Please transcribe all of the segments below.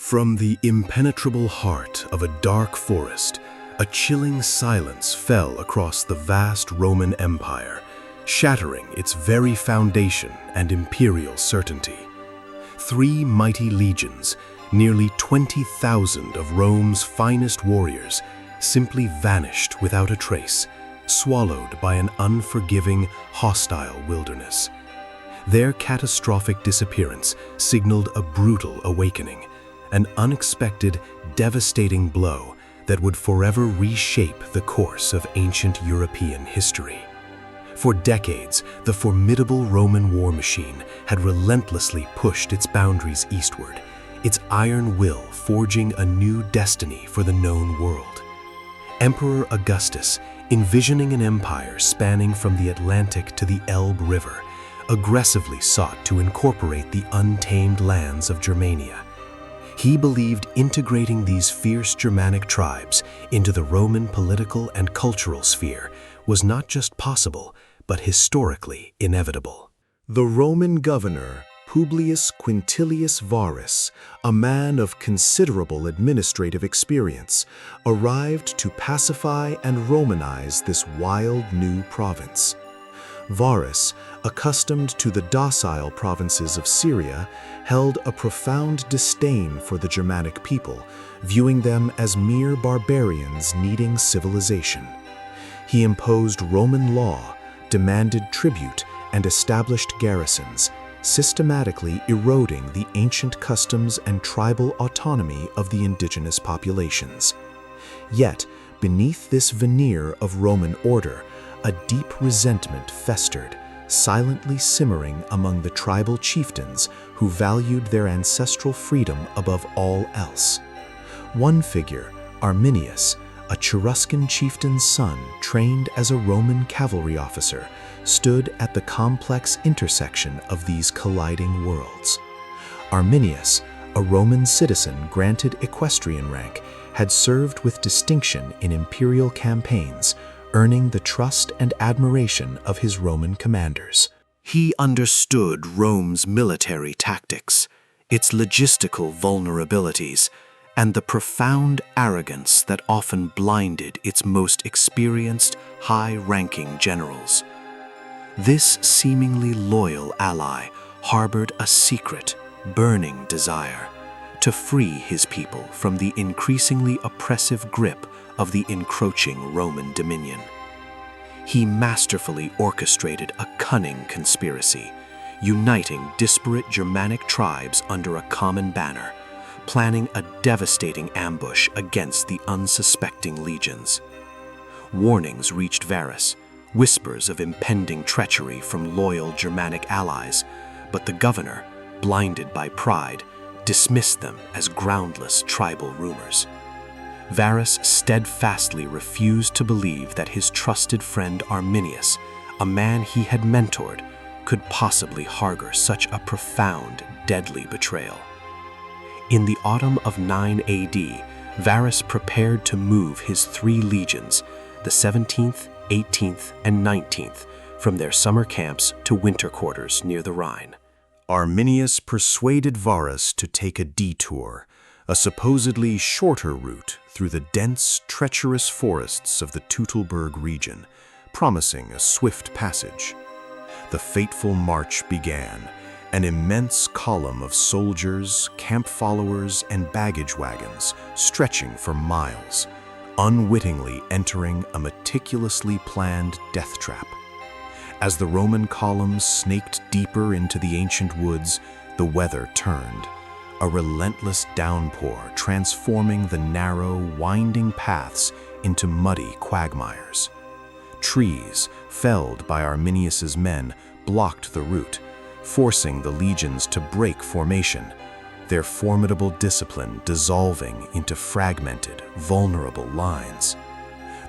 From the impenetrable heart of a dark forest, a chilling silence fell across the vast Roman Empire, shattering its very foundation and imperial certainty. 3 mighty legions, nearly 20,000 of Rome's finest warriors, simply vanished without a trace, swallowed by an unforgiving, hostile wilderness. Their catastrophic disappearance signaled a brutal awakening, an unexpected, devastating blow that would forever reshape the course of ancient European history. For decades, the formidable Roman war machine had relentlessly pushed its boundaries eastward, its iron will forging a new destiny for the known world. Emperor Augustus, envisioning an empire spanning from the Atlantic to the Elbe River, aggressively sought to incorporate the untamed lands of Germania. He believed integrating these fierce Germanic tribes into the Roman political and cultural sphere was not just possible, but historically inevitable. The Roman governor, Publius Quintilius Varus, a man of considerable administrative experience, arrived to pacify and Romanize this wild new province. Varus, accustomed to the docile provinces of Syria, held a profound disdain for the Germanic people, viewing them as mere barbarians needing civilization. He imposed Roman law, demanded tribute, and established garrisons, systematically eroding the ancient customs and tribal autonomy of the indigenous populations. Yet, beneath this veneer of Roman order, a deep resentment festered, silently simmering among the tribal chieftains who valued their ancestral freedom above all else. One figure, Arminius, a Cheruscan chieftain's son trained as a Roman cavalry officer, stood at the complex intersection of these colliding worlds. Arminius, a Roman citizen granted equestrian rank, had served with distinction in imperial campaigns, earning the trust and admiration of his Roman commanders. He understood Rome's military tactics, its logistical vulnerabilities, and the profound arrogance that often blinded its most experienced, high-ranking generals. This seemingly loyal ally harbored a secret, burning desire to free his people from the increasingly oppressive grip of the encroaching Roman dominion. He masterfully orchestrated a cunning conspiracy, uniting disparate Germanic tribes under a common banner, planning a devastating ambush against the unsuspecting legions. Warnings reached Varus, whispers of impending treachery from loyal Germanic allies, but the governor, blinded by pride, dismissed them as groundless tribal rumors. Varus steadfastly refused to believe that his trusted friend Arminius, a man he had mentored, could possibly harbor such a profound, deadly betrayal. In the autumn of 9 AD, Varus prepared to move his 3 legions, the 17th, 18th, and 19th, from their summer camps to winter quarters near the Rhine. Arminius persuaded Varus to take a detour, a supposedly shorter route through the dense, treacherous forests of the Teutoburg region, promising a swift passage. The fateful march began, an immense column of soldiers, camp followers, and baggage wagons stretching for miles, unwittingly entering a meticulously planned death trap. As the Roman columns snaked deeper into the ancient woods, the weather turned, a relentless downpour transforming the narrow, winding paths into muddy quagmires. Trees, felled by Arminius's men, blocked the route, forcing the legions to break formation, their formidable discipline dissolving into fragmented, vulnerable lines.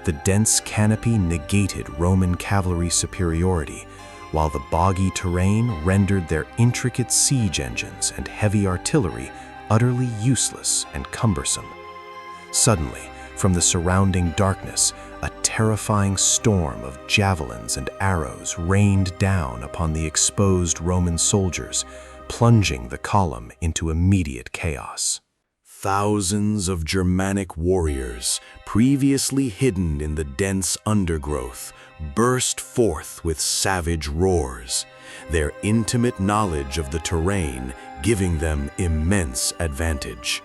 The dense canopy negated Roman cavalry superiority, while the boggy terrain rendered their intricate siege engines and heavy artillery utterly useless and cumbersome. Suddenly, from the surrounding darkness, a terrifying storm of javelins and arrows rained down upon the exposed Roman soldiers, plunging the column into immediate chaos. Thousands of Germanic warriors, previously hidden in the dense undergrowth, burst forth with savage roars, their intimate knowledge of the terrain giving them immense advantage.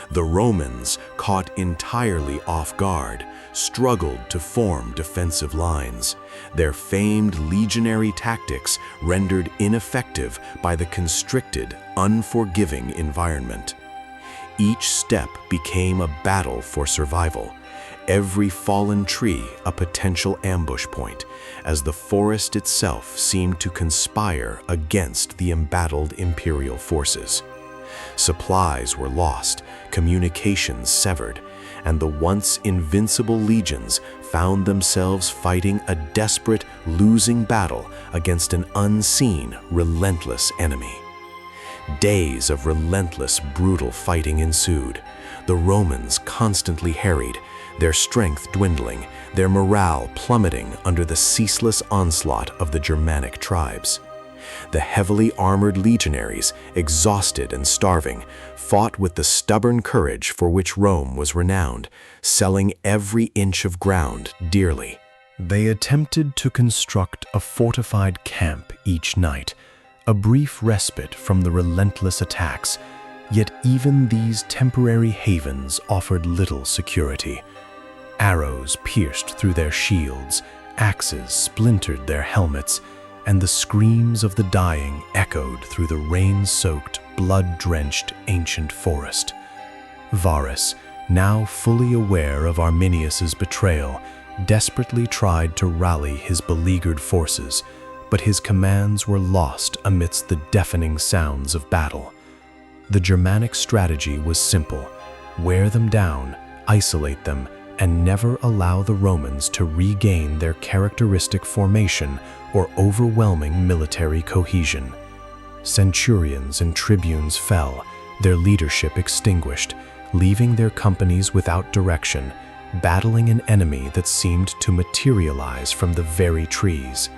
The Romans, caught entirely off guard, struggled to form defensive lines, their famed legionary tactics rendered ineffective by the constricted, unforgiving environment. Each step became a battle for survival, every fallen tree a potential ambush point, as the forest itself seemed to conspire against the embattled imperial forces. Supplies were lost, communications severed, and the once invincible legions found themselves fighting a desperate, losing battle against an unseen, relentless enemy. Days of relentless, brutal fighting ensued. The Romans constantly harried, their strength dwindling, their morale plummeting under the ceaseless onslaught of the Germanic tribes. The heavily armored legionaries, exhausted and starving, fought with the stubborn courage for which Rome was renowned, selling every inch of ground dearly. They attempted to construct a fortified camp each night, a brief respite from the relentless attacks, yet even these temporary havens offered little security. Arrows pierced through their shields, axes splintered their helmets, and the screams of the dying echoed through the rain-soaked, blood-drenched ancient forest. Varus, now fully aware of Arminius's betrayal, desperately tried to rally his beleaguered forces, but his commands were lost amidst the deafening sounds of battle. The Germanic strategy was simple: wear them down, isolate them, and never allow the Romans to regain their characteristic formation or overwhelming military cohesion. Centurions and tribunes fell, their leadership extinguished, leaving their companies without direction, battling an enemy that seemed to materialize from the very trees.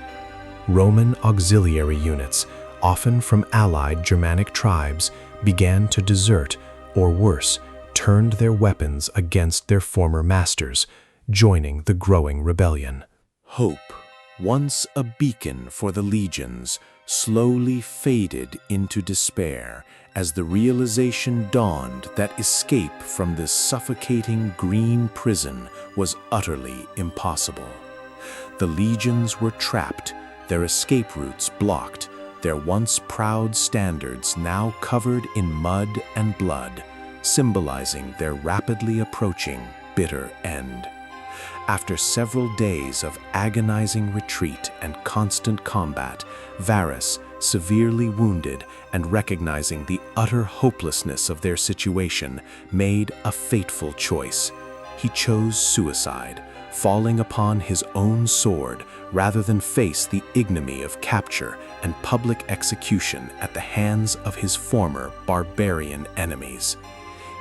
Roman auxiliary units, often from allied Germanic tribes, began to desert, or worse, turned their weapons against their former masters, joining the growing rebellion. Hope, once a beacon for the legions, slowly faded into despair as the realization dawned that escape from this suffocating green prison was utterly impossible. The legions were trapped, their escape routes blocked, their once proud standards now covered in mud and blood, symbolizing their rapidly approaching bitter end. After several days of agonizing retreat and constant combat, Varus, severely wounded and recognizing the utter hopelessness of their situation, made a fateful choice. He chose suicide, falling upon his own sword rather than face the ignominy of capture and public execution at the hands of his former barbarian enemies.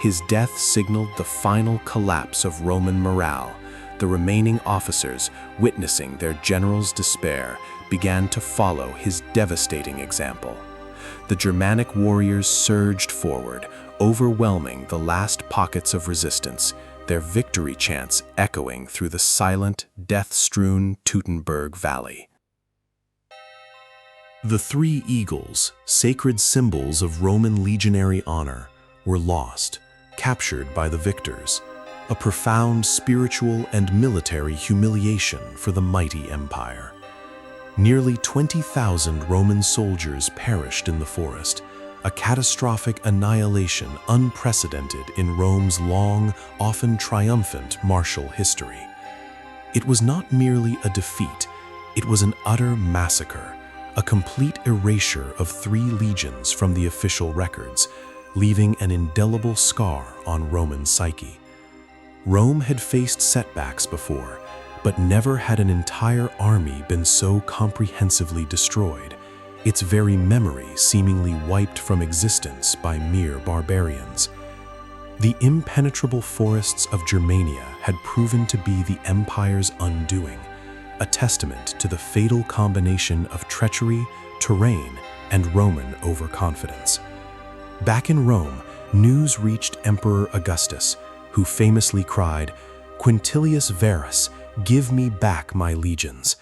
His death signaled the final collapse of Roman morale. The remaining officers, witnessing their general's despair, began to follow his devastating example. The Germanic warriors surged forward, overwhelming the last pockets of resistance, their victory chants echoing through the silent, death-strewn Teutoburg valley. The three eagles, sacred symbols of Roman legionary honor, were lost, captured by the victors, a profound spiritual and military humiliation for the mighty empire. Nearly 20,000 Roman soldiers perished in the forest, a catastrophic annihilation unprecedented in Rome's long, often triumphant martial history. It was not merely a defeat, it was an utter massacre, a complete erasure of 3 legions from the official records, leaving an indelible scar on Roman psyche. Rome had faced setbacks before, but never had an entire army been so comprehensively destroyed, its very memory seemingly wiped from existence by mere barbarians. The impenetrable forests of Germania had proven to be the empire's undoing, a testament to the fatal combination of treachery, terrain, and Roman overconfidence. Back in Rome, news reached Emperor Augustus, who famously cried, "Quintilius Verus, give me back my legions,"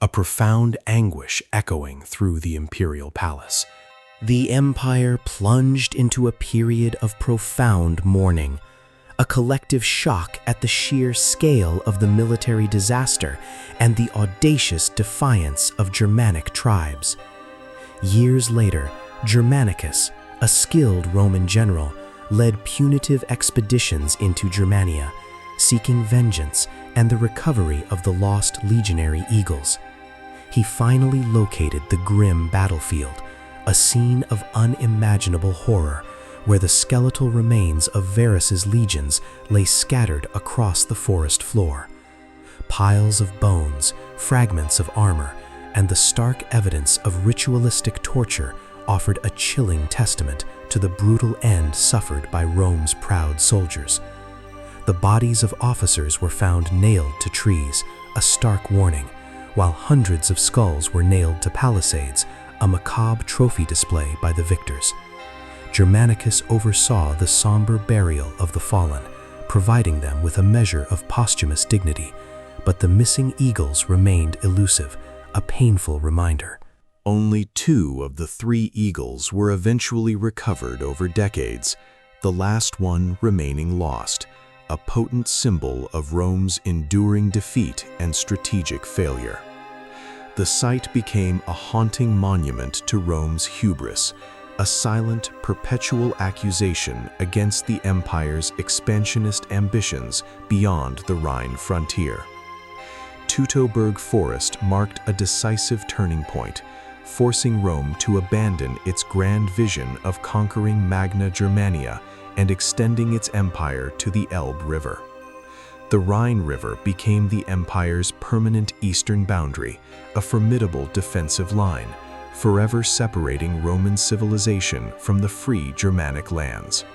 a profound anguish echoing through the imperial palace. The empire plunged into a period of profound mourning, a collective shock at the sheer scale of the military disaster and the audacious defiance of Germanic tribes. Years later, Germanicus, a skilled Roman general, led punitive expeditions into Germania, seeking vengeance and the recovery of the lost legionary eagles. He finally located the grim battlefield, a scene of unimaginable horror, where the skeletal remains of Verus's legions lay scattered across the forest floor. Piles of bones, fragments of armor, and the stark evidence of ritualistic torture offered a chilling testament to the brutal end suffered by Rome's proud soldiers. The bodies of officers were found nailed to trees, a stark warning, while hundreds of skulls were nailed to palisades, a macabre trophy display by the victors. Germanicus oversaw the somber burial of the fallen, providing them with a measure of posthumous dignity, but the missing eagles remained elusive, a painful reminder. Only 2 of the 3 eagles were eventually recovered over decades, the last one remaining lost, a potent symbol of Rome's enduring defeat and strategic failure. The site became a haunting monument to Rome's hubris, a silent, perpetual accusation against the empire's expansionist ambitions beyond the Rhine frontier. Teutoburg Forest marked a decisive turning point, forcing Rome to abandon its grand vision of conquering Magna Germania and extending its empire to the Elbe River. The Rhine River became the empire's permanent eastern boundary, a formidable defensive line, forever separating Roman civilization from the free Germanic lands.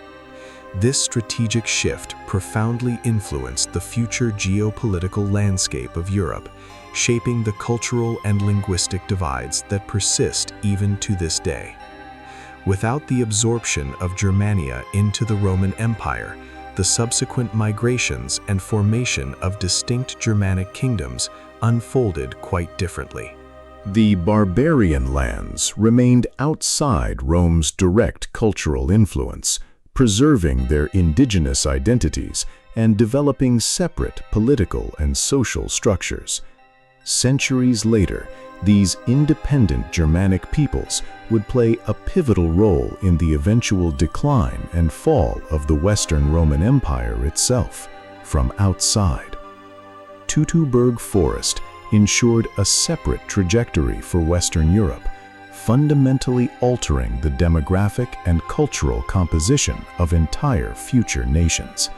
This strategic shift profoundly influenced the future geopolitical landscape of Europe, shaping the cultural and linguistic divides that persist even to this day. Without the absorption of Germania into the Roman Empire, the subsequent migrations and formation of distinct Germanic kingdoms unfolded quite differently. The barbarian lands remained outside Rome's direct cultural influence, preserving their indigenous identities and developing separate political and social structures. Centuries later, these independent Germanic peoples would play a pivotal role in the eventual decline and fall of the Western Roman Empire itself, from outside. Teutoburg Forest ensured a separate trajectory for Western Europe, fundamentally altering the demographic and cultural composition of entire future nations.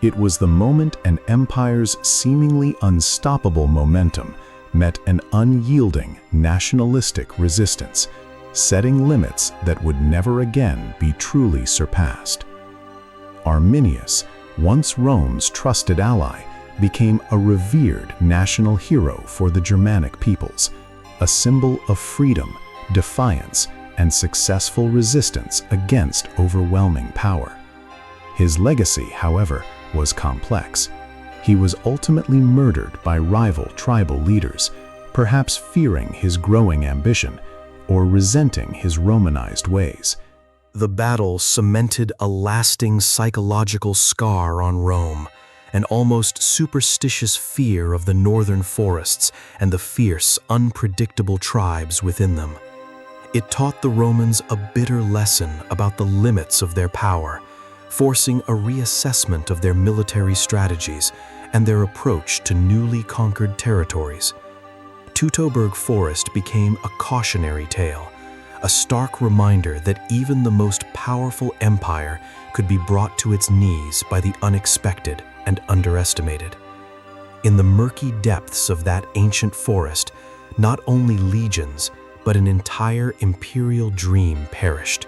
It was the moment an empire's seemingly unstoppable momentum met an unyielding nationalistic resistance, setting limits that would never again be truly surpassed. Arminius, once Rome's trusted ally, became a revered national hero for the Germanic peoples, a symbol of freedom, defiance, and successful resistance against overwhelming power. His legacy, however, was complex. He was ultimately murdered by rival tribal leaders, perhaps fearing his growing ambition or resenting his Romanized ways. The battle cemented a lasting psychological scar on Rome, an almost superstitious fear of the northern forests and the fierce, unpredictable tribes within them. It taught the Romans a bitter lesson about the limits of their power, forcing a reassessment of their military strategies and their approach to newly conquered territories. Teutoburg Forest became a cautionary tale, a stark reminder that even the most powerful empire could be brought to its knees by the unexpected and underestimated. In the murky depths of that ancient forest, not only legions, but an entire imperial dream perished,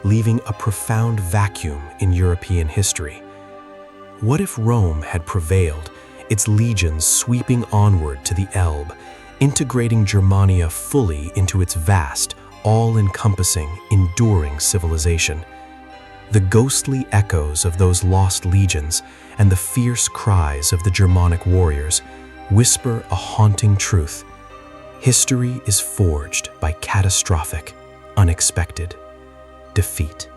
leaving a profound vacuum in European history. What if Rome had prevailed, its legions sweeping onward to the Elbe, integrating Germania fully into its vast, all-encompassing, enduring civilization? The ghostly echoes of those lost legions and the fierce cries of the Germanic warriors whisper a haunting truth. History is forged by catastrophic, unexpected defeat.